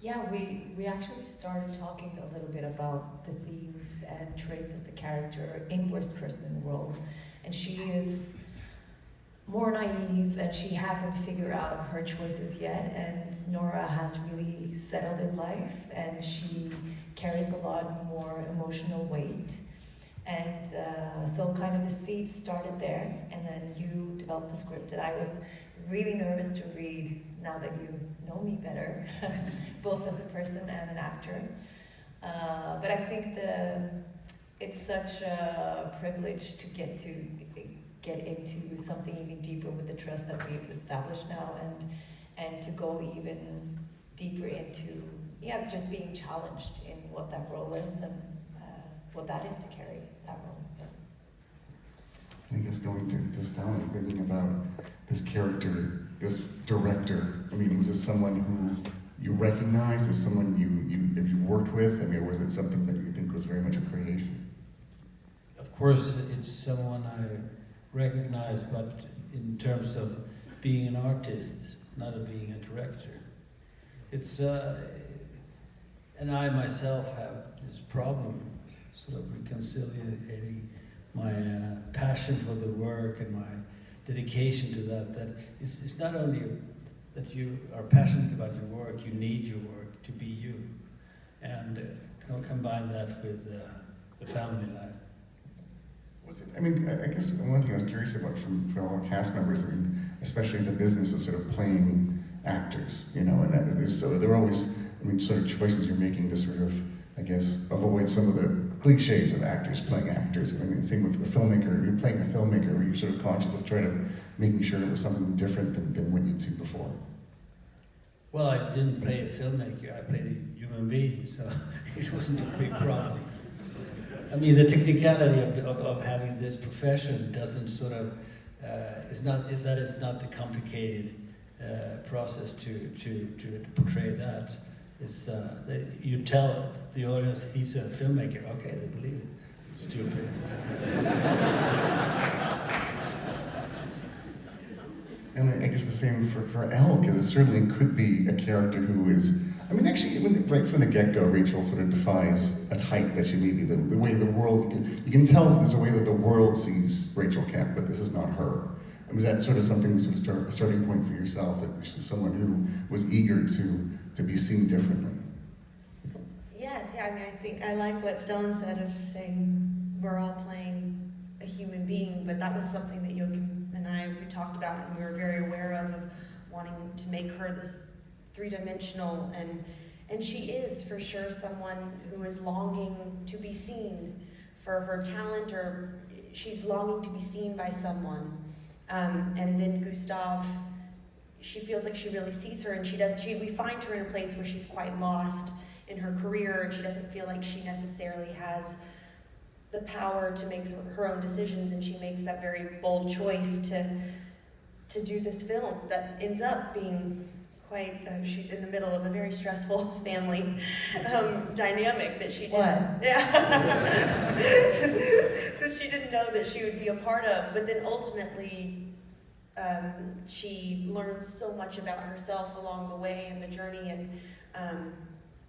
Yeah, we actually started talking a little bit about the themes and traits of the character in Worst Person in the World. And she is more naive and she hasn't figured out her choices yet. And Nora has really settled in life and she carries a lot more emotional weight. And so kind of the seeds started there, and then you developed the script. And I was really nervous to read now that you know me better, both as a person and an actor. But I think it's such a privilege to get into something even deeper with the trust that we've established now, and to go even deeper into just being challenged in what that role is and what that is to carry that role. I guess going to Stellan, thinking about this character, this director. I mean, was it someone who you recognized, or someone have you worked with? I mean, or was it something that you think was very much a creation? Of course, it's someone I recognize, but in terms of being an artist, not of being a director. It's and I myself have this problem, sort of reconciliating my passion for the work and my dedication to that it's not only that you are passionate about your work, you need your work to be you, and combine that with the family life. Was it, I mean, I guess one thing I was curious about from all the cast members, I mean, especially in the business of sort of playing actors, you know, and there are always, I mean, sort of choices you're making to sort of, I guess, avoid some of the cliches of actors playing actors. I mean, same with a filmmaker. You're playing a filmmaker, where you're sort of conscious of trying to making sure it was something different than what you'd seen before. Well, I didn't play a filmmaker, I played a human being, so it wasn't a big problem. I mean, the technicality of having this profession doesn't sort of, is not the complicated process to portray that. It's, you tell the audience he's a filmmaker, okay, they believe it. Stupid. And I guess the same for Elle, because it certainly could be a character who is, I mean, actually, right from the get-go, Rachel sort of defies a type that she may be, the way the world, you can tell that there's a way that the world sees Rachel Kemp, but this is not her. I mean, is that sort of something, sort of a starting point for yourself, that she's someone who was eager to be seen differently? Yes, yeah, I mean, I think I like what Stellan said of saying we're all playing a human being, but that was something that Joachim and I, we talked about and we were very aware of wanting to make her this three-dimensional, and she is for sure someone who is longing to be seen for her talent, or she's longing to be seen by someone. And then Gustav, she feels like she really sees her, and we find her in a place where she's quite lost in her career, and she doesn't feel like she necessarily has the power to make her own decisions, and she makes that very bold choice to do this film that ends up being quite, she's in the middle of a very stressful family dynamic that she didn't, that she didn't know that she would be a part of, but then ultimately she learns so much about herself along the way in the journey,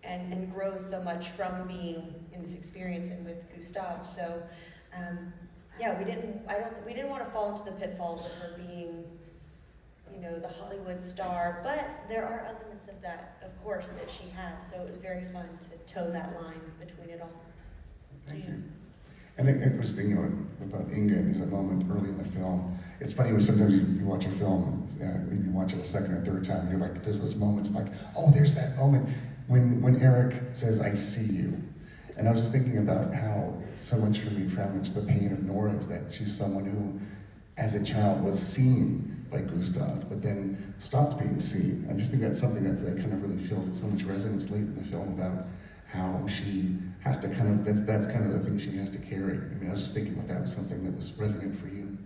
and grows so much from being in this experience and with Gustav. So yeah, we didn't want to fall into the pitfalls of her being, you know, the Hollywood star, but there are elements of that, of course, that she has. So it was very fun to toe that line between it all. Thank you. And I was thinking about Inga, and there's a moment early in the film. It's funny when sometimes you watch a film, maybe you watch it a second or third time, and you're like, there's those moments like, oh, there's that moment when Eric says, I see you. And I was just thinking about how so much for me, how much the pain of Nora is that she's someone who, as a child, was seen by Gustav, but then stopped being seen. I just think that's something that kind of really feels so much resonance late in the film about how she has to kind of, that's kind of the thing she has to carry. I mean, I was just thinking if that was something that was resonant for you.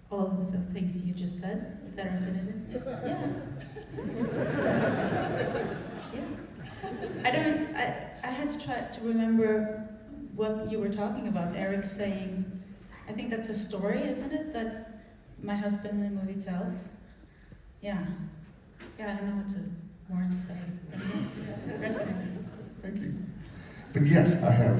All of the things you just said, if that resonated? Yeah. Yeah. I had to try to remember what you were talking about. Eric saying, I think that's a story, isn't it? That my husband in the movie tells. Yeah. Yeah, I don't know what more to say. But yes. But yes, I have